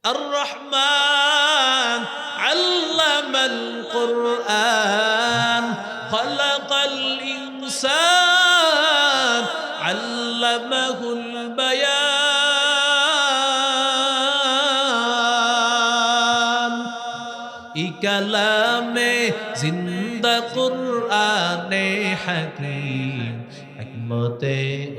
الرحمن علم القرآن خلق الإنسان علمه البيان كلامে জিন্দা কুরআনে হাকীম হিকমতে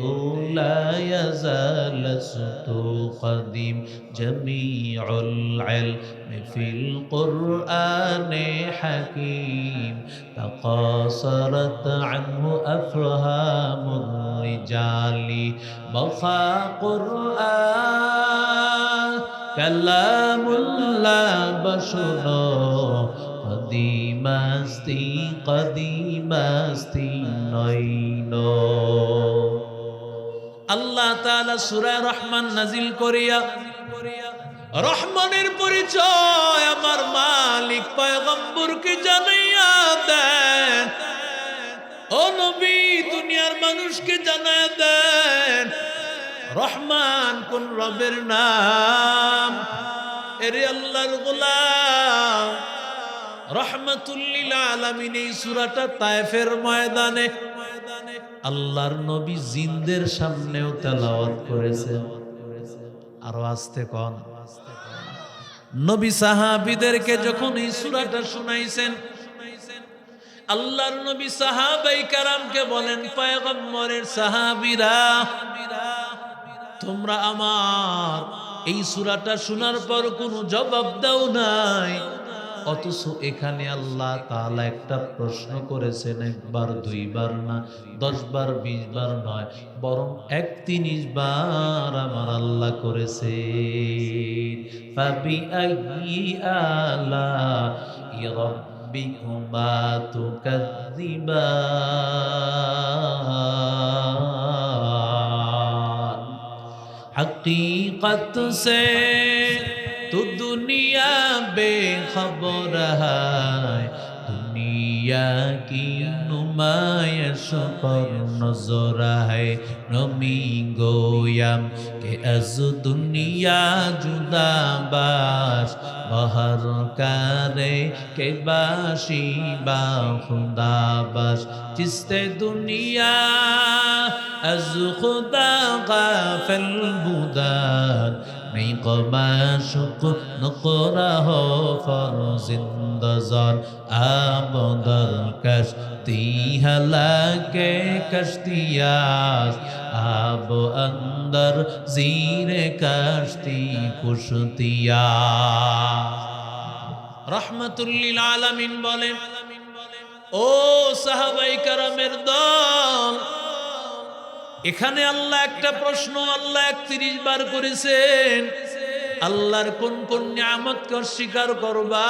উলা ইয়াজাল সুতু কদিম জামিউল ইলম ফিল কুরআনে হাকীম তাকাসারাত আনহু আফহামুর রিজালি বখা কুরআন কালামুল্লাহ বশুনো কদিমাস্তি নইন। আল্লাহ তাআলা সূরা রহমান নাজিল করিয়া রহমানের পরিচয় আমার মালিক পয়গম্বরকে জানাইয়া দেন। ও নবী, দুনিয়ার মানুষকে জানাইয়া দেন রহমান কোন রবের নাম। এরে আল্লাহর গোলাম, রহমাতুল লিল আলামিন এই সূরাটা তায়েফের ময়দানে আল্লাহর নবী জিনদের সামনেও তেলাওয়াত করেছেন। আরো আস্তে কোন নবী সাহাবীদেরকে যখন এই সূরাটা শুনাইছেন, আল্লাহর নবী সাহাবায়ে কেরামকে বলেন, পয়গম্বরের সাহাবীরা, তোমরা আমার এই সূরাটা শোনার পর কোনো জবাব দাও নাই, অথচ এখানে আল্লাহ তাআলা একটা প্রশ্ন করেছেন, একবার দুইবার না, 10 বার 20 বার নয়, বরং 31 বার আমার আল্লাহ করেছে। ফাবি আইয়ি আলাই রাব্বিকুমা তুকাযযিবান। हकीकत से तो दुनिया बेखबर है, दुनिया की नुमाइश पर नजर है। नमी गोयम के अज दुनिया जुदा बाश बहर करे के बाशी बा खुदा बाश। जिसते दुनिया از خدا غافل بودن می قماشق نقره فرزندزان آب در کشتی هلاک کشتیاست آب اندر زیر کشتی کشتیاست। রহমাতুল লিল আলামিন বলেন, ও সাহাবায়ে কেরামের দল, এখানে আল্লাহ একটা প্রশ্ন আল্লাহ 31 বার করেছেন। আল্লাহর কোন কোন নিয়ামতকে অস্বীকার করবা?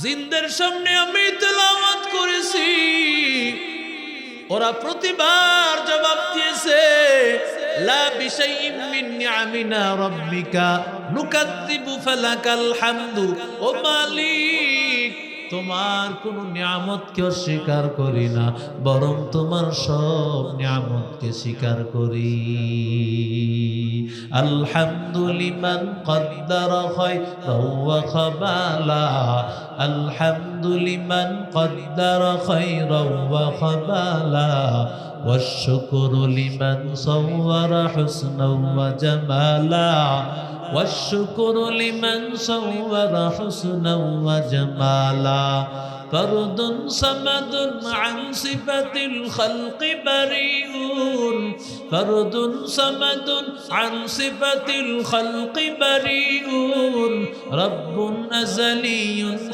জিনদের সামনে আমি তেলাওয়াত করেছি, ওরা প্রতিবার জবাব দিয়েছে, লা বিশাইইন মিন নিআমিনা রাব্বিকা নুকাযযিবু ফালাকাল হামদু। ও মালিক, তোমার কোন নিয়ামতকে অস্বীকার করি না, বরং তোমার সব নিয়ামতকে স্বীকার করি। আলহামদুলিমান কদ্দারা খায়রাও ওয়া খাবালা, আলহামদুলিমান কদ্দারা খায়রাও ওয়া খাবালা, والشكر لمن صور حسنا وجمالا، والشكر لمن صور حسنا وجمالا. فرد صمد عن صفة الخلق بريء، فرد صمد عن صفة الخلق بريء، رب أزلي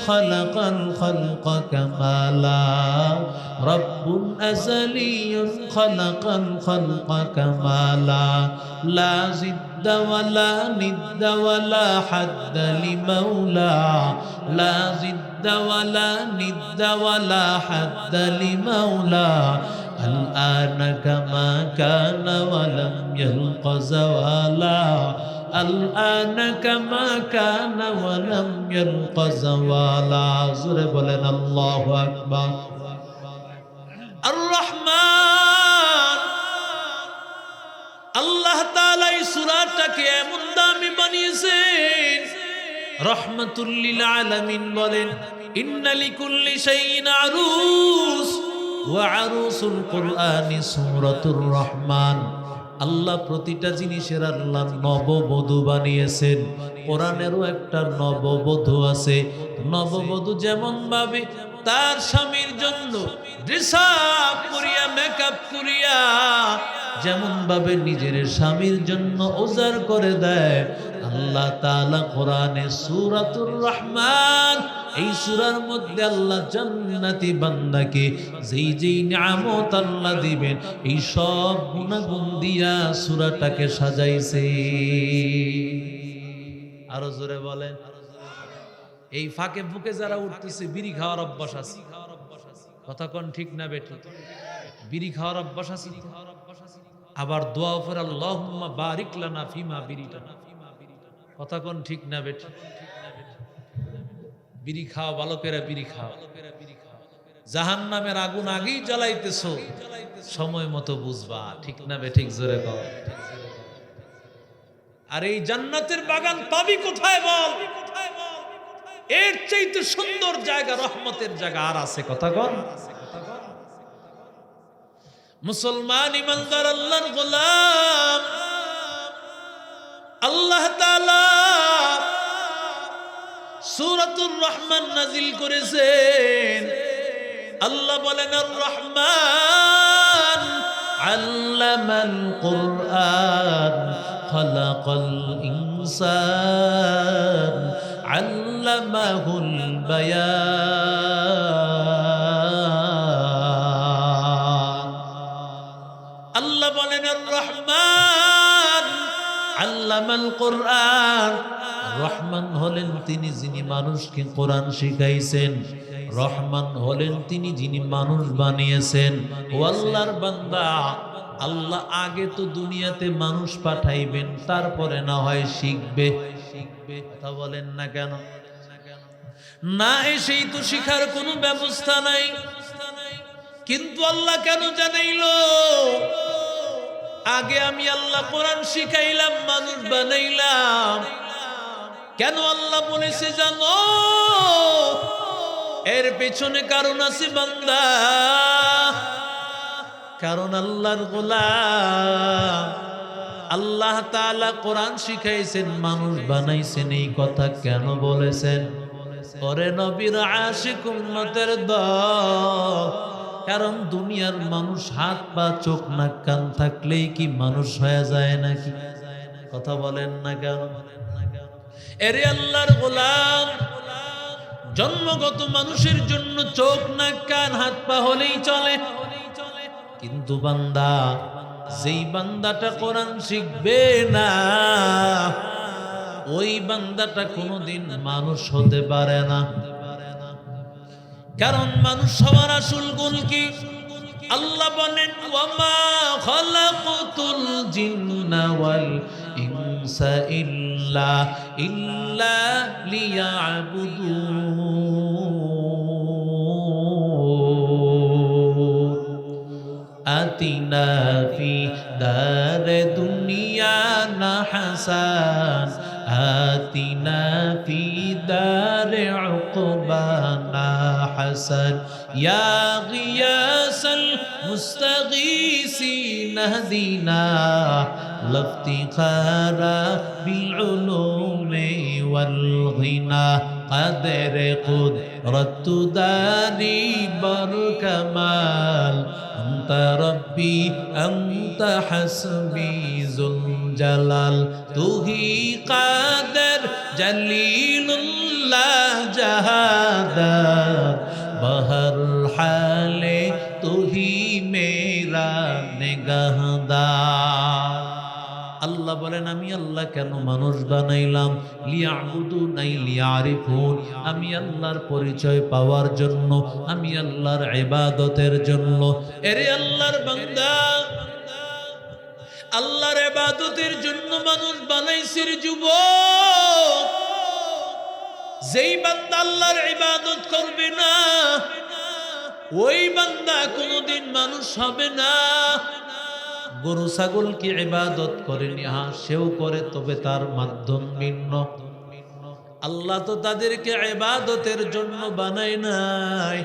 خلق الخلق كمالا، رب أزلي خلق الخلق كمالا. لا زد ولا ند ولا حد لمولى، لا زد ولا ند ولا حد لمولى. الآن كما كان ولم يلق زوالا، الآن كما كان ولم يلق زوالا. জোরে বলেন আল্লাহু আকবার। আর রহমান আল্লাহ তাআলা সূরাটাকে এমন দামি বানিয়েছেন। রাহমাতুল লিল আলামিন বলেন, ইন্না লিকুল্লি শাইইন আরুস ওয়া আরুসুল কুরআনি সূরাতুর রহমান। আল্লাহ প্রতিটা জিনিসের আল্লাহ নববধূ বানিয়েছেন। কোরআনেরও একটা নববধূ আছে। নববধূ যেমন ভাবে তার স্বামীর জন্য ড্রেস আপ করিয়া মেকআপ করিয়া যেমন ভাবে নিজের স্বামীর জন্য ওজার করে দেয়, আল্লাহ তাআলা কোরআনে সূরাতুর রহমান এই সূরার মধ্যে আল্লাহ জান্নাতি বান্দাকে যেই যেই নিয়ামত আল্লাহ দিবেন এই সব গুণাগুণ দিয়া সূরাটাকে সাজাইছে। আরো জোরে বলেন। এই ফাঁকে ফুকে যারা উঠতেছে বিড়ি খাওয়ার অভ্যাস আছে, কথা কোন ঠিক না বেঠিক? বিড়ি খাওয়ার অভ্যাস আছে, আবার দোয়া করে আল্লাহুম্মা বারিক লানা ফিমা বিরিটা, কথা কোন ঠিক না বেঠিক? বিড়ি খাও, ভালো করে বিড়ি খাও। জাহান্নামের আগুন আগেই জ্বালাইতেছো, সময় মতো বুঝবা, ঠিক না বেঠিক? জোরে কও। আর এই জান্নাতের বাগান পাবি কোথায় বল? এর চাইতে সুন্দর জায়গা, রহমতের জায়গা আর আছে? কথা কন। মুসলমান ইমানদার আল্লাহর গোলাম, আল্লাহ তাআলা সূরাতুর রহমান নাজিল করেছেন। আল্লাহ বলেন, আর রহমান আল্লামাল কুরআন খালাকাল ইনসান আল্লামাহুল বায়ান। আল্লাহ বলেন, আর রহমান আল্লামাল কুরআন। রহমান হলেন তিনি যিনি মানুষকে কোরআন শিখাইছেন। রহমান হলেন তিনি যিনি মানুষ বানিয়েছেন। ও আল্লাহর বান্দা, আল্লাহ আগে তো দুনিয়াতে মানুষ পাঠাইবেন, তারপরে না হয় শিখবে। কথা বলেন না কেন? না এসেই তো শিখার কোনো ব্যবস্থা নাই। কিন্তু আল্লাহ কেন জানাইলো? আগে আমি আল্লাহ কোরআন শিখাইলাম, মানুষ বানাইলাম। কেন আল্লাহ বলেছে জানো? এর পেছনে কারণ আছে বান্দা। কারণ আল্লাহর গোলাম, আল্লাহ তাআলা কোরআন শিখাইছেন, মানুষ বানাইছেন। এই কথা কেন বলেছেন? ওরে নবীর আশিক উম্মতের দল, কারণ দুনিয়ার মানুষ হাত পা চোখ নাক কান থাকলেই কি মানুষ হয়ে যায় নাকি? কথা বলেন না কেন? এরে আল্লাহর গোলাম, জন্মগত মানুষের জন্য চোখ নাক কান হাত পা হলেই চলে। কিন্তু বান্দা, যেই বান্দাটা কোরআন শিখবে না, ওই বান্দাটা কোনোদিন মানুষ হতে পারে না। কারণ মানুষ হওয়ার আসল গুণ কি? আল্লাহ বলেন, ওয়ামা খালাকতুল জিন্না ওয়াল ইনসা ইল্লা লিয়াবুদুন। আতিনা ফি দারে দুনিয়া না হাসান, আতিনা ফি দারে উকবানা হাসান, ইয়া গিয়াসাল মুস্তাগীসিন হদিনা লাফতিখারা বিল উলুমি ওয়াল গিনা। قدر قدرت داري بركمال أنت ربي أنت حسبي ذو الجلال تو هي قادر جليل الله جهادر بہر حال تو ہی میرا نگہدار। আল্লাহ বলেন, আমি আল্লাহ কেন মানুষ বানাইলাম? লিয়াবুদুন আই লিয়ারিফুন, আমি আল্লাহর পরিচয় পাওয়ার জন্য, আমি আল্লাহর ইবাদতের জন্য। এরে আল্লাহর বান্দা, আল্লাহর ইবাদতের জন্য মানুষ বানাইছে যুবক। যেই বান্দা আল্লাহর ইবাদত করবে না, ওই বান্দা কোনোদিন মানুষ হবে না। গরু ছাগল কি ইবাদত করেনি? হ্যাঁ, সেও করে, তবে তার মাধ্যম ভিন্ন। আল্লাহ তো তাদেরকে ইবাদতের জন্য বানায় নাই,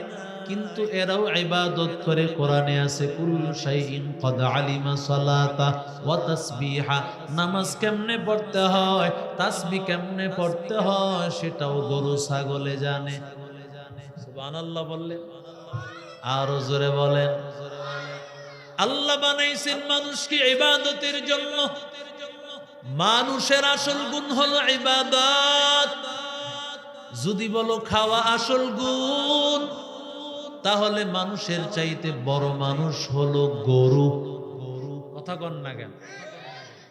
কিন্তু এরাও ইবাদত করে। কোরআনে আছে কুল্লু শাইইন ক্বাদ আলিমা সালাতা ওয়া তাসবিহা, নামাজ কেমনে পড়তে হয়, তাসবিহ কেমনে পড়তে হয়, সেটাও গরু ছাগলে জানে। সুবহানাল্লাহ বললেন, আরো জোরে বলেন। আল্লাহ বানাইছেন মানুষকে ইবাদতের জন্য। মানুষের আসল গুণ হলো ইবাদত। যদি বলো খাওয়া আসল গুণ, তাহলে মানুষের চাইতে বড় মানুষ হলো গরু। কথা কন না কেন?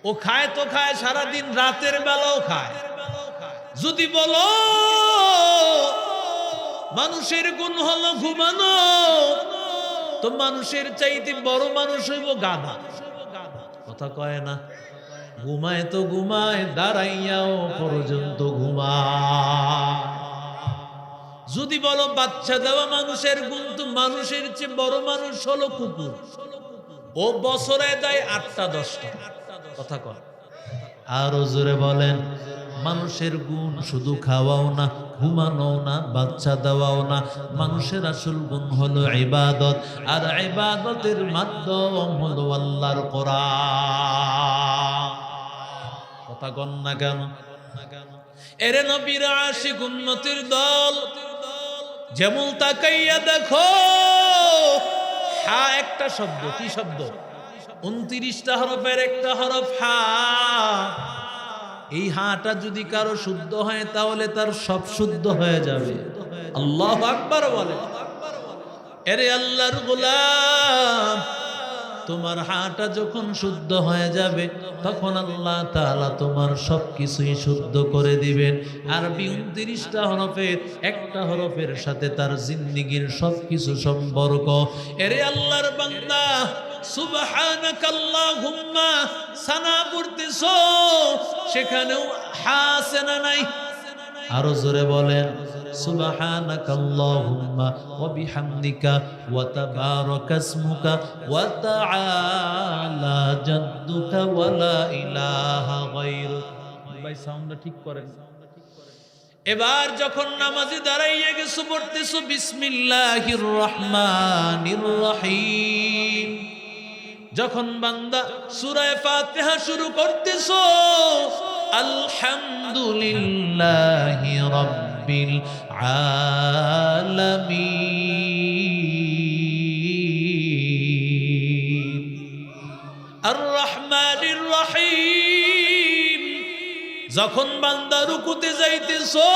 ও খায় তো খায়, সারাদিন রাতের বেলাও খায়। যদি বলো মানুষের গুণ হলো ঘুমানো, তো মানুষের চাইতে বড় মানুষ হইব গাধা। কথা কয় না? ঘুমায় তো ঘুমায়, দাঁড়াইয়াও পর্যন্ত ঘুমায়। যদি বলো বাচ্চা দেওয়া মানুষের গুণ, তো মানুষের চেয়ে বড় মানুষ হলো কুকুর। ও বছরে দেয় 8টা 10টা। কথা কয়? আরো জোরে বলেন। মানুষের গুণ শুধু খাওয়াও না, ঘুমানো না, বাচ্চা দেওয়াও না। মানুষের আসল গুণ হলো ইবাদত, আর ইবাদতের মাধ্যম হলো আল্লাহর কোরআন। কথা কন না কেন? এরে নবীর আশিক উম্মতের দল, যেমন তাকাইয়া দেখো, হা একটা শব্দ। কি শব্দ? 29টা হরফের একটা হরফ হা। এই হাটা যদি কারো শুদ্ধ হয়, তাহলে তার সব শুদ্ধ হয়ে যাবে। আল্লাহু আকবার বলে। এরে আল্লাহর গোলাম, তোমার হাটা যখন শুদ্ধ হয়ে যাবে, তখন আল্লাহ তাআলা তোমার সবকিছুই শুদ্ধ করে দিবেন। আরবি 29টা হরফের একটা হরফের সাথে তার জিন্দেগীর সবকিছু সম্পর্ক। এরে আল্লাহর বান্দা, সুবহানাকাল্লাহুম্মা সানা পড়তেছো, সেখানেও হা আছে না নাই? আরো জোরে বলেন, সুবহানাকাল্লাহুম্মা ওয়া বিহামদিকা ওয়া তাবারাকা ইসমুকা ওয়া তাআলা জাদ্দুকা ওয়া লা ইলাহা গায়রুক। ভাই সাউন্ডটা ঠিক করেন। এবার যখন নামাজে দাঁড়াইয়া গেছো, পড়তেছো বিসমিল্লাহির রহমানির রহিম। যখন বান্দা সূরা ফাতিহা শুরু করতেছো, আলহামদুলিল্লাহি রাব্বিল আলামিন আর রহমানির রহিম। যখন বান্দা রুকুতে যাইতেছো,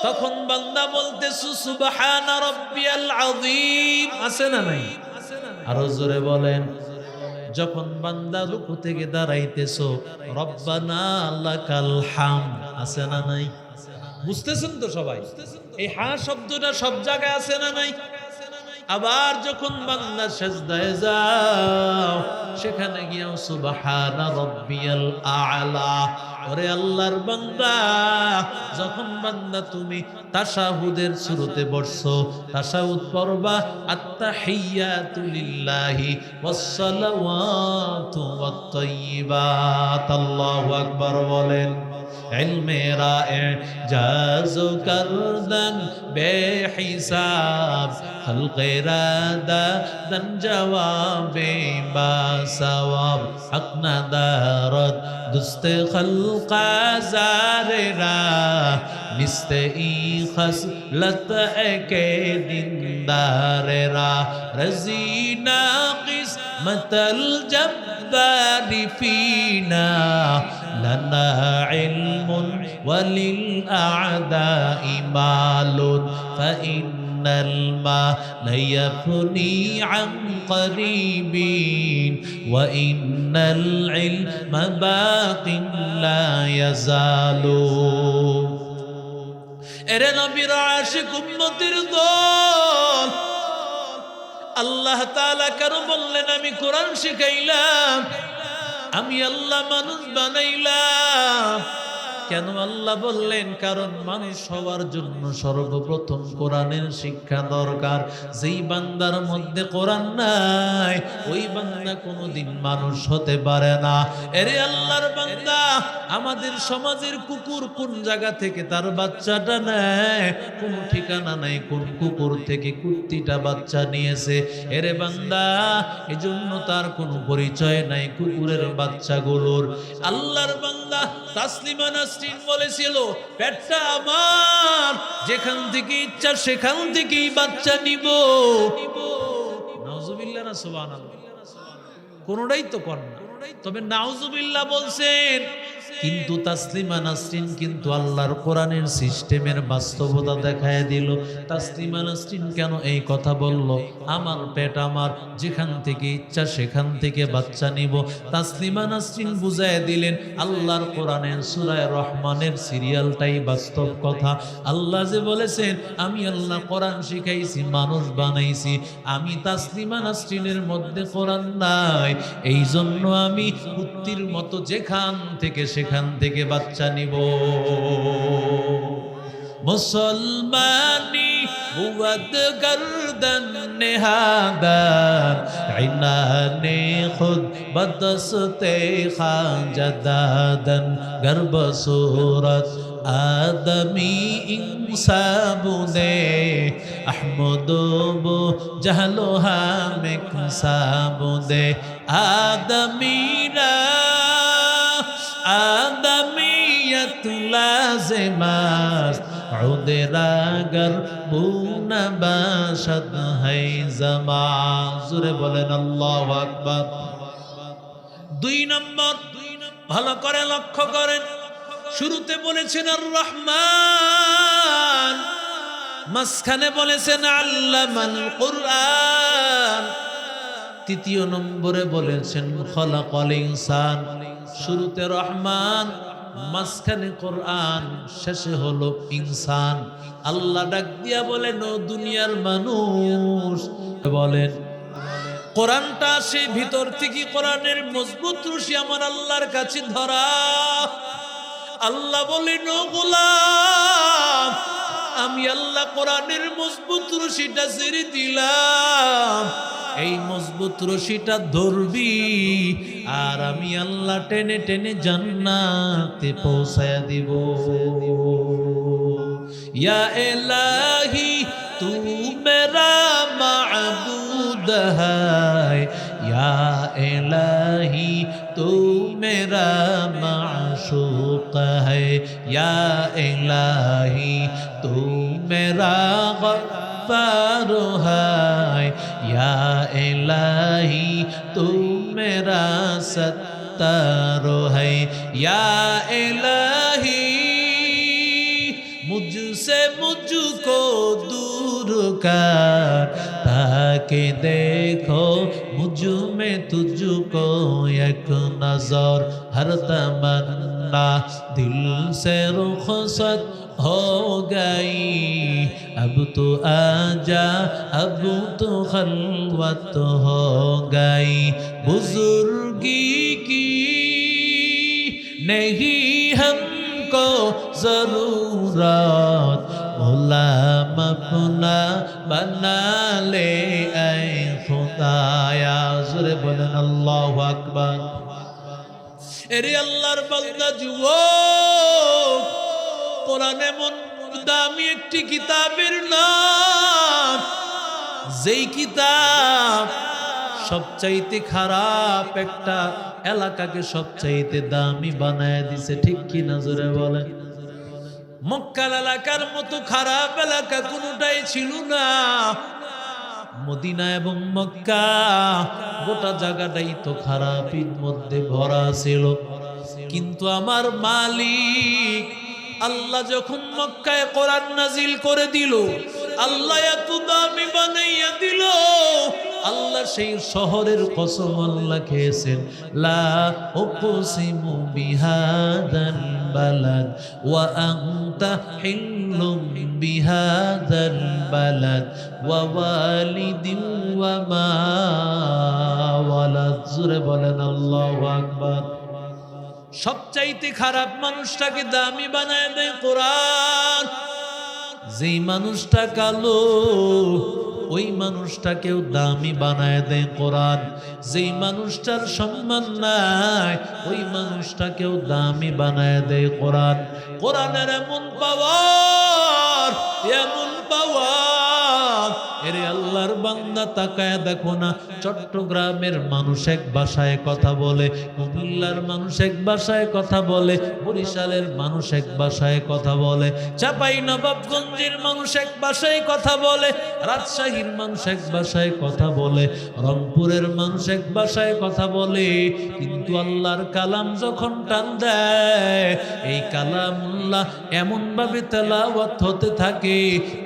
তখন বান্দা বলতেছো সুবহানা রাব্বিয়াল আযীম। আছে না নাই? আরো জোরে বলেন। যখন বান্দা রুকু থেকে দাঁড়াইতেছো, রব্বানা লাকাল হামদ। আছে না নাই? বুঝতেছেন তো সবাই? এই হা শব্দটা সব জায়গায় আছে না নাই? আবার যখন বান্দা সিজদায় যাও, সেখানে গিয়েও সুবহানা রাব্বিয়াল আ'লা। ওরে আল্লাহর বান্দা, যখন বান্দা তুমি তাশাহুদের শুরুতে বসছো, তাশাহুদ পড়বা আত্তাহিয়াতু লিল্লাহি ওয়াস সালাওয়াতু ওয়াত তাইয়্যিবাত। আল্লাহু আকবার বলেন। ইলমে রায়ে জাজু করদন বেহিসাব, খলকে রাদা দন জওয়াবে বা সওয়াব, হক নাদারত দুস্তে খলকা জারে রা, নিস্তে ই খসলত একে দিনদারে রা, রজিনা কিসমতল জব্বারি ফিনা, لنا علم وللأعداء مال، فإن المال يفني عن قريب، وإن العلم باق لا يزال। এরে নবীর আশিক উম্মতের দল, আল্লাহ তাআলা কেন বললেন আমি কোরআন শিখাইলাম, আমি আল্লাহ মানুষ বানাইলাম? কেন আল্লাহ বললেন? কারণ মানুষ হওয়ার জন্য সর্বপ্রথম কোরআনের শিক্ষা দরকার। যেই বান্দার মধ্যে কোরআন নাই, ওই বান্দা কোনোদিন মানুষ হতে পারে না। এরে আল্লাহর বান্দা, আমাদের সমাজের কুকুর কোন জায়গা থেকে তার বাচ্চাটা নেয়, কোন ঠিকানা নাই কোন কুকুর থেকে কুত্তিটা বাচ্চা নিয়েছে। এরে বান্দা, এজন্য তার কোনো পরিচয় নাই কুকুরের বাচ্চাগুলোর। আল্লাহর বান্দা তাসলিমা নাসরিন বলেছিল, পেটটা আমার, যেখান থেকে ইচ্ছা সেখান থেকেই বাচ্চা নিব। নাউজুবিল্লাহ না সুবহানাল্লাহ? কোনটাই তো কর না, তবে নাউজুবিল্লাহ বলছেন। কিন্তু তাসলিমা নাসরিন কিন্তু আল্লাহর কোরআনের সিস্টেমের বাস্তবতা দেখায় দিল। তাসলিমা নাসরিন কেন এই কথা বলল? আমার পেট আমার, যেখান থেকে ইচ্ছা সেখান থেকে বাচ্চা নিব। তাসলিমা নাসরিন বুঝায় দিলেন আল্লাহর কোরআনের সূরা রহমানের সিরিয়ালটাই বাস্তব কথা। আল্লাহ যে বলেছেন, আমি আল্লাহ কোরআন শিখাইছি, মানুষ বানাইছি। আমি তাসলিমা নাসরিনের মধ্যে কোরআন নাই, এই জন্য আমি কুত্তির মতো যেখান থেকে সেখান থেকে বাচ্চা নিব। মুসলমানি বুয়াদ গর্দন নেহাদার, ইনানে খুদ বদস্তে খাজাদাদন গর্ব সুরত আদমি ইনসাবুদে আহমদবু জাহলো হামেক সাবুদে আদমিরা আদমিয়ত লাজিমাস উদেরাগর বুনা বাশদ হাই জামা। জোরে বলেন আল্লাহু আকবার। 2 নম্বর, ভালো করে লক্ষ্য করেন, শুরুতে বলেছেন আর রহমান, মাঝখানে বলেছেন আল্লামাল কুরআন, 3 নম্বরে বলেছেন খলাকাল ইনসান। শুরুতে রহমান, মাঝখানে কোরআন, শেষে হলো ইনসান। আল্লাহ ডাক দিয়া বলেন, ও দুনিয়ার মানুষ, বলেন কোরআনটা সেই ভিতর থেকে, কোরআনের মজবুত রশি আমার আল্লাহর কাছে ধরা। আল্লাহ বলেন, ও গোলাম, আমি আল্লাহ কোরআনের মজবুত রশিটা ছেড়ে দিলাম, এই মজবুত রশিটা ধরবি, আর আমি আল্লাহ টেনে টেনে জান্নাতে পৌঁছায়া দিব। ইয়া ইলাহি তু মেরা মাবুদ হায়, ইয়া ইলাহি তু মেরা মাশুক है, या इलाही तू मेरा गफ्फार है, या इलाही तू मेरा सत्तार है, या इलाही मुझसे मुझको दूर कर, ताकि देखो मुझ में तुझको एक नजर, हर तमन्ना दिल से रुखसत हो गई, अब तो आजा अब तो खलवत हो गई, बुजुर्गी की नहीं हमको जरूरत, गुलाम अपना बना ले ऐ खुदाया। ज़ोरे बोलें अल्लाहु अकबर। এরে আল্লাহর বান্দা যুবক, কোরআন এমন দামি একটি কিতাবের নাম, যেই কিতাব সবচাইতে খারাপ একটা এলাকাকে সবচাইতে দামি বানায় দিছে। ঠিক কি না? জোরে বলেন। মক্কা এলাকার মতো খারাপ এলাকা কোনটাই ছিল না। মদিনা এবং মক্কা গোটা জায়গাটাই তো খারাপের মধ্যে ভরা ছিল, কিন্তু আমার মালিক আল্লাহ যখন মক্কায় কোরআন নাজিল করে দিল, আল্লাহ এত দামি বানাইয়া দিল, আল্লাহ সেই শহরের কসম আল্লাহ খেয়েছেন, লা উকসিমু বিহাদাল বালাদ ওয়া আনতা হিল্লুম বিহাদাল বালাদ ওয়া ওয়ালিদিন ওয়া মা ওয়ালাদ। জোরে বলেন আল্লাহু আকবার। সবচাইতে খারাপ মানুষটাকে দামি বানায় দেয় কোরআন। যেই মানুষটা কালো ওই মানুষটাকেও দামি বানায় দেয় কোরআন। যেই মানুষটার সম্মান নাই ওই মানুষটাকেও দামি বানায় দেয় কোরআন। কোরআনের এমন পাওয়ার, এমন পাওয়ার। এরে আল্লাহর বান্দা তাকায় দেখো না, চট্টগ্রামের মানুষ এক ভাষায় কথা বলে, কুমিল্লার মানুষ এক ভাষায় কথা বলে, বরিশালের মানুষ এক ভাষায় কথা বলে, চাঁপাইনবাবগঞ্জের মানুষ এক ভাষায় কথা বলে, রাজশাহীর মানুষ এক ভাষায় কথা বলে, রংপুরের মানুষ এক ভাষায় কথা বলে। কিন্তু আল্লাহর কালাম যখন টান দেয়, এই কালামুল্লাহ এমন ভাবে তেলাওয়াত হতে থাকে,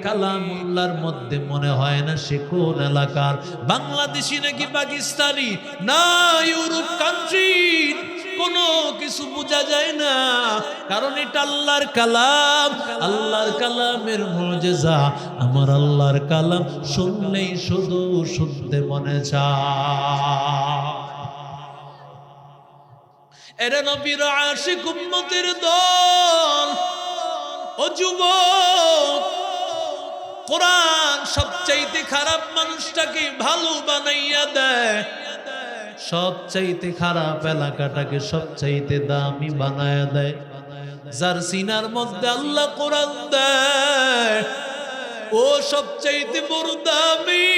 কালামুল্লাহর মধ্যে মনে হয় না সে কোন এলাকার, বাংলাদেশি নাকি পাকিস্তানি না ইউরোপ কান্ট্রি, কোনো কিছু বোঝা যায় না। কারণ এটা আল্লাহর কালাম, আল্লাহর কালামের মুজিজা। আমার আল্লাহর কালাম শুনলেই শুধু শুনতে মনে চায়। এরা নবীর আশিক উম্মতের দল। ও যুবক, কোরআন সবচাইতে খারাপ মানুষটাকে ভালো বানাইয়া দেয়, সবচাইতে খারাপ এলাকাটাকে সবচাইতে দামি বানায়া দেয়। যার সিনার মধ্যে আল্লাহ কোরআন দেয় ও সবচাইতে বড় দামি,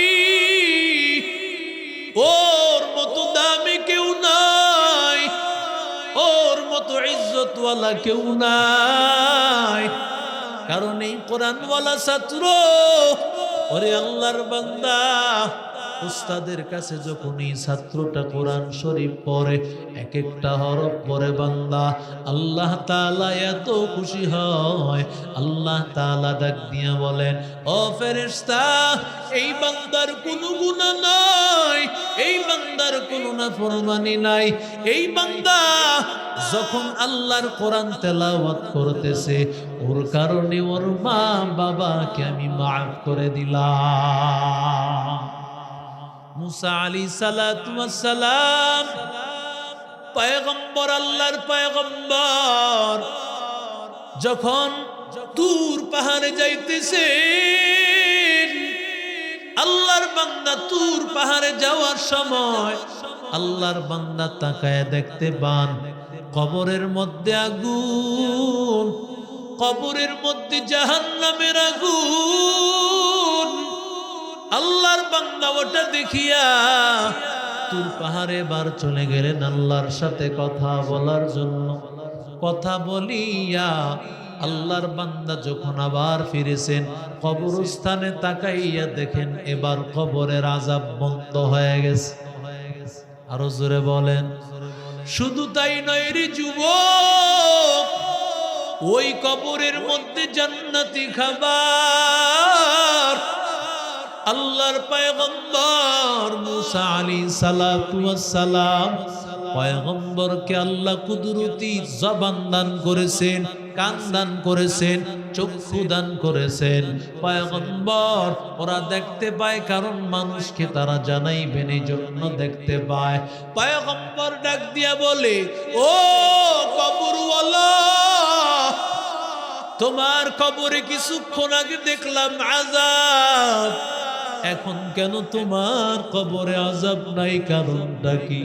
ওর মতো দামি কেউ নাই, ওর মতো ইজ্জতওয়ালা কেউ নাই। কারণ এই কোরআনওয়ালা ছাত্র, ওরে আল্লাহর বান্দা, উস্তাদের কাছে যখন এই ছাত্রটা কোরআন শরীফ পড়ে, এক একটা হরফ পড়ে, বান্দা আল্লাহ তাআলা এত খুশি হয়, আল্লাহ তাআলা ডাক দিয়া বলেন, ও ফেরেশতা, এই বান্দার কোনো গুনাহ নাই, এই বান্দার কোনো নাফরমানি নাই, এই বান্দা যখন আল্লাহর কোরআন তেলাওয়াত করতেছে, ওর কারণে ওর মা বাবাকে আমি মাফ করে দিলাম। মুসা আলাইহিস সালাতু ওয়াস সালাম পয়গম্বর, আল্লাহর পয়গম্বর, যখন তুর পাহাড়ে যাইতেছেন, আল্লাহর বান্দা তুর পাহাড়ে যাওয়ার সময় আল্লাহর বান্দা তাকায় দেখতে পান কবরের মধ্যে আগুন, কবরের মধ্যে জাহান্নামের আগুন। আল্লাহর বান্দা ওটা দেখিয়া তুর পাহাড়ে বার চলে গেলেন আল্লাহর সাথে কথা বলার জন্য। কথা বলিয়া আল্লাহর বান্দা যখন আবার ফিরেছেন, কবরস্থানে তাকাইয়া দেখেন এবার কবরের আযাব বন্ধ হয়ে গেছে। আরো জোরে বলেন। শুধু তাই নয় রে যুবক, ওই কবরের মধ্যে জান্নাতি খাবার আল্লাহর পয়গম্বর মুসা আলাইহিস সালাতু ওয়াস সালাম, পয়গম্বরকে আল্লাহ কুদরতি জবান দান করেছেন, কান দান করেছেন, চক্ষু দান করেছেন। পয়গম্বর ওরা দেখতে পায়, কারণ মানুষকে তারা জানাইবেন এই জন্য দেখতে পায়। পয়গম্বর ডাক দিয়া বলে, ও কবরওয়ালা, তোমার কবরে কিছুক্ষণ আগে দেখলাম আযাব, এখন কেন তোমার কবরে আযাব নাই, কারণটা কি?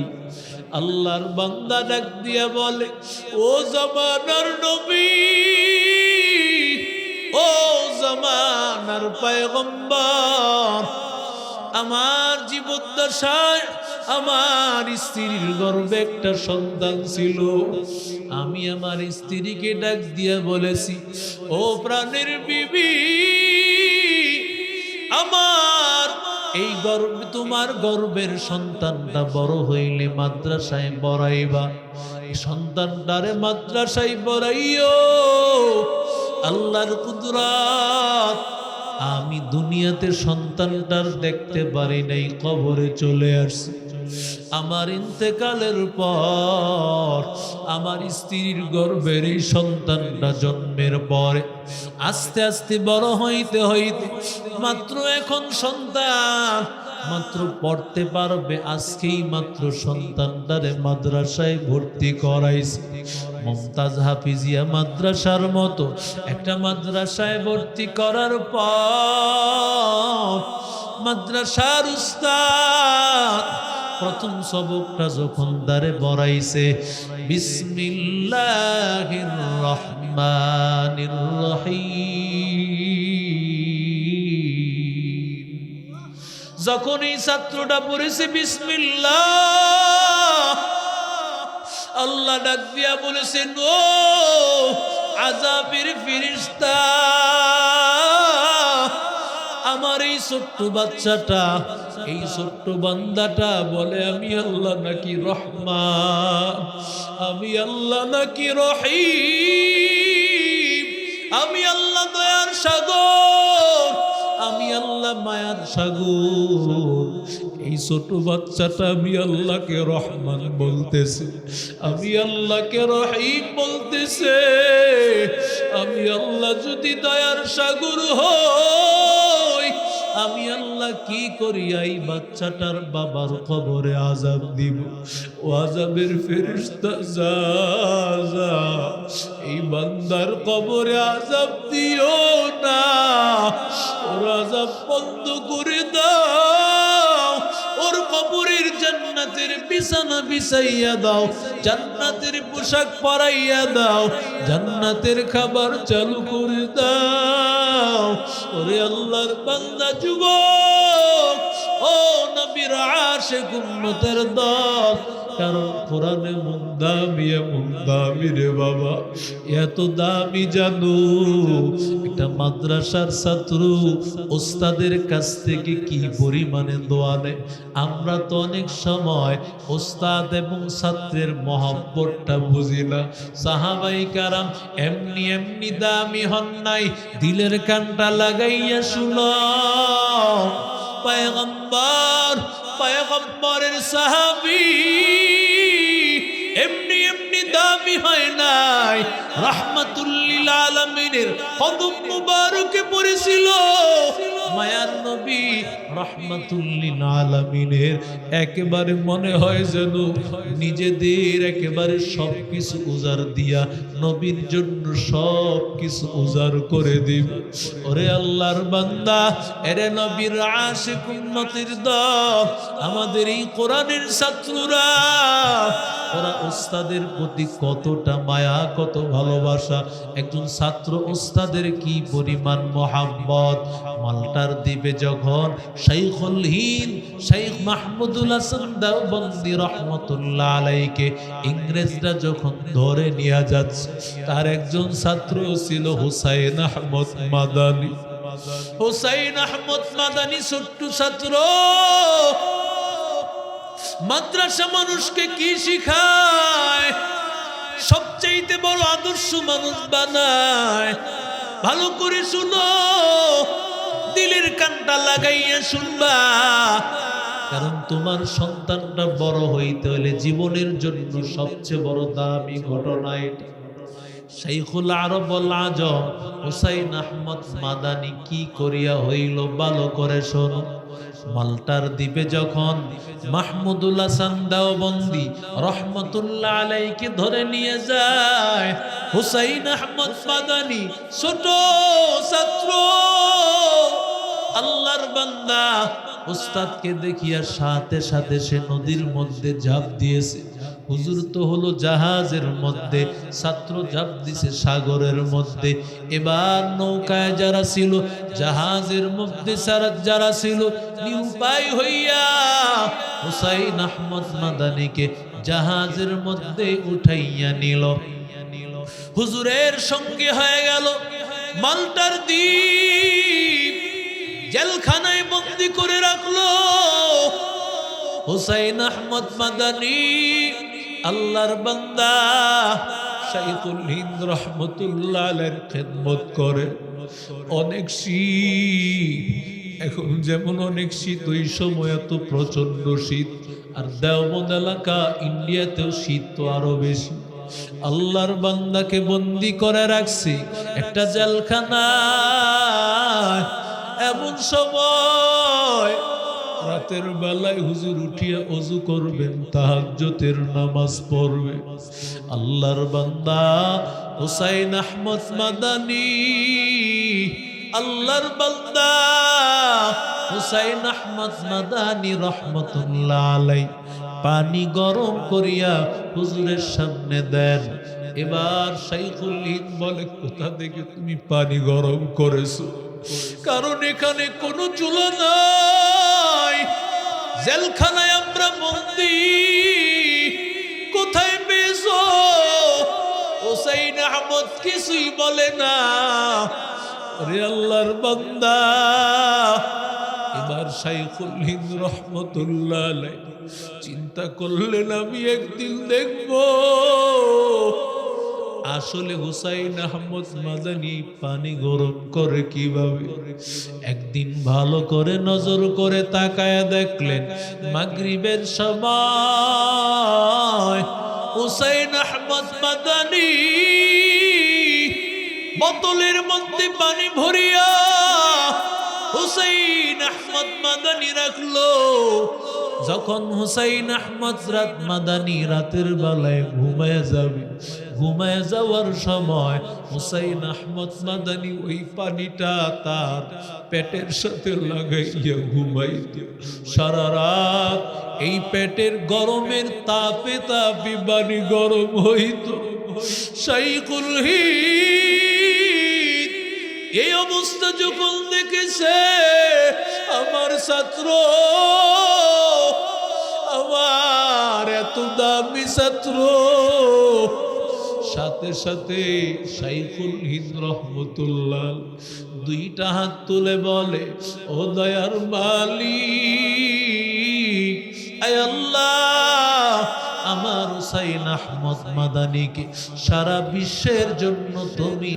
আল্লাহর বান্দা ডাক দিয়া বলে, ও জামানার নবী, ও জামানার পয়গম্বর, আমার জীবদ্দশায় আমার স্ত্রীর গর্ভে একটা সন্তান ছিল। আমি আমার স্ত্রীকে ডাক দিয়া বলেছি, ও প্রাণের বিবি, আমার এই গর্ভে, তোমার গর্ভের সন্তানটা বড় হইলে মাদ্রাসায় পড়াইবা, সন্তানটারে মাদ্রাসায় পড়াইও। আল্লাহর কুদরত, আমি দুনিয়াতে সন্তানটার দেখতে পারি নাই, কবরে চলে আসছে। আমার ইন্তেকালের পর আমার স্ত্রীর গর্ভের এই সন্তানটা জন্মের পরে আস্তে আস্তে বড় হইতে হইতে মাত্র এখন সন্তান মাত্র পড়তে পারবে, আজকেই মাত্র সন্তানটারে মাদ্রাসায় ভর্তি করাইছে। মুমতাজ হাফিজিয়া মাদ্রাসার মতো একটা মাদ্রাসায় ভর্তি করার পর মাদ্রাসার উস্তাদ প্রথম সবকটা যখন দারে বড়াইছে, বিসমিল্লাহির রহমানির রহিম, যখন এই ছাত্রটা পড়েছে বিসমিল্লাহ, আল্লাহ ডাক দিয়া বলেছেন, ও আযাবের ফেরেশতা, আমার এই ছোট্ট বাচ্চাটা, এই ছোট্ট বান্দাটা বলে আমি আল্লাহ নাকি রহমান, আমি আল্লাহ নাকি রহিম, আমি আল্লাহ দয়ার সাগর, আমি আল্লাহ মায়ার সাগর। এই ছোট বাচ্চাটা আমি আল্লাহকে রহমান বলতেছে, আমি আল্লাহকে রহিম বলতেছে। আমি আল্লাহ যদি দয়ার সাগর হই, আমি আল্লাহ কি করি এই বাচ্চাটার বাবার কবরে আযাব দিব। ও আযাবের ফেরেশতা, যা যা, এই বান্দার কবরে আযাব দিও না, ওর আযাব বন্ধ করে দাও, ওর কবরের জান্নাতের বিছানা বিছাইয়া দাও, জান্নাতের পোশাক পরাইয়া দাও, জান্নাতের খাবার চালু করে দাও। ওরে আল্লাহর বান্দা যুবক, ও নবীর আশিক উম্মতের দল, কারণ কোরআনে মন দামি, এমন দামি রে বাবা, এত দামি জানো। একটা মাদ্রাসার ছাত্র ওস্তাদের কাছ থেকে কি পরিমাণে দোয়া নেয়। আমরা তো অনেক সময় ওস্তাদ এবং ছাত্রের মহব্বতটা বুঝি না। সাহাবায়ে কেরাম এমনি এমনি দামি হন নাই, দিলের কানটা লাগাইয়া শুনো। পয়গম্বরের সাহাবী এমনি এমনি দামি হয় নাই, রাহমাতুল লিল আলামিনের কদম মুবারকে পড়েছিল মায়ার নবী রাহমাতুল লিল আলামিনের। একেবারে মনে হয় যেন নিজেদের একেবারে সবকিছু উজাড় দিয়া নবীর জন্য সবকিছু উজাড় করে দিব। ওরে আল্লাহর বান্দা, এরে নবীর আশিক উম্মতের দল, আমাদের এই কোরআনের ছাত্ররা, ওরা ওস্তাদের প্রতি কতটা মায়া, কত ভালোবাসা। একজন ছাত্র ওস্তাদের কি পরিমাণ মহাব্বত। মাল্টার দ্বীপে যখন শাইখুল হিন্দ শাইখ মাহমুদুল হাসান দেওবন্দি রাহমাতুল্লাহ আলাইহিকে ইংরেজরা যখন ধরে নিয়ে যাচ্ছে, তার একজন ছাত্র ছিল হুসাইন আহমদ মাদানী। হুসাইন আহমদ মাদানী ছোট্ট ছাত্র। মাদ্রাসা মানুষকে কি শিখায়? সবচেয়ে বড় আদর্শ মানুষ বানায়। ভালো করে শুনো, দিলের কানটা লাগাইয়া শুনবা, কারণ তোমার সন্তানটা বড় হইতে হলে জীবনের জন্য সবচেয়ে বড় দামি ঘটনা এটা। শাইখুল আরব ওয়াল আজম হুসাইন আহমদ মাদানী কি করিয়া হইল, ভালো করে শোনো। মাল্টার দ্বীপে যখন মাহমুদুল হাসান দেওবন্দি রহমতুল্লাহ আলাইহিকে ধরে নিয়ে যায়, হুসাইন আহমদ মাদানী ছোট ছাত্র, আল্লাহর বান্দা, উস্তাদকে দেখিয়া সাথে সাথে সে নদীর মধ্যে ঝাঁপ দিয়েছে। হুজুর তো হলো জাহাজের মধ্যে, ছাত্র ঝাঁপ দিছে সাগরের মধ্যে। এবার নৌকায় যারা ছিল, জাহাজের মধ্যে যারা ছিল, নিরুপায় হইয়া হুসাইন আহমদ মাদানীকে জাহাজের মধ্যে উঠাইয়া নিল। হুজুরের সঙ্গে হয়ে গেল মাল্টার দ্বীপ, জেলখানায় বন্দি করে রাখলো হুসাইন আহমদ মাদানী। আল্লাহর বান্দা শাইখুল হিন্দ রহমতুল্লাহ আলাইহির খেদমত করে। অনেক শীত, এখন যেমন অনেক শীত, ওই সময় এত প্রচন্ড শীত। আর দেওবন্দ এলাকা, ইন্ডিয়াতেও শীত তো আরো বেশি। আল্লাহর বান্দাকে বন্দি করে রাখছি একটা জেলখানায়। এমন সময় রাতের বেলায় হুজুর উঠিয়া ওযু করবেন, তাহাজ্জুদের নামাজ পড়বে। আল্লাহর বান্দা হুসাইন আহমদ মাদানী, আল্লাহর বান্দা হুসাইন আহমদ মাদানী রহমাতুল্লাহ আলাইহি পানি গরম করিয়া হুজুরের সামনে দেন। এবার শাইখুল হিন্দ বলে, কোথা থেকে তুমি পানি গরম করেছো? কারণ এখানে কোনো চুলা নাই, জেলখানায় আমরা বন্দী, কোথায় পেয়েছো? হুসাইন আহমদ কিছুই বলে না। রে আল্লাহর বান্দা, এবার শাইখুল হিন্দ রহমাতুল্লাহ আলাইহি চিন্তা করলেন, আমি একদিন দেখব আসলে হুসাইন আহমদ মাদানী পানি গরম করে কিভাবে। একদিন ভালো করে নজর করে তাকায় দেখলেন, মাগরিবের সময় হুসাইন আহমদ মাদানী বোতলের মধ্যে পানি ভরিয়া হুসাইন আহমদ মাদানী রাখলো। যখন হুসাইন আহমদ মাদানী রাতের বেলায় ঘুমায় যাবে, ঘুমায় যাওয়ার সময় হুসাইন আহমদ মাদানী ওই পানিটা তার পেটের সাথে লাগাইয়া ঘুমাইত। সারা রাত এই পেটের গরমের তাপে তাপে পানি গরম হইত। শাইখুল হিন্দ এই অবস্থা যখন দেখেছে, আমার ছাত্র, আমার এত দামি ছাত্র, সাথে সাথে শাইখুল হিন্দ রহমতুল্লাহ দুইটা হাত তুলে বলে, ও দয়ার মালিক, আয় আল্লাহ, আমার হুসাইন আহমদ মাদানীকে সারা বিশ্বের জন্য তুমি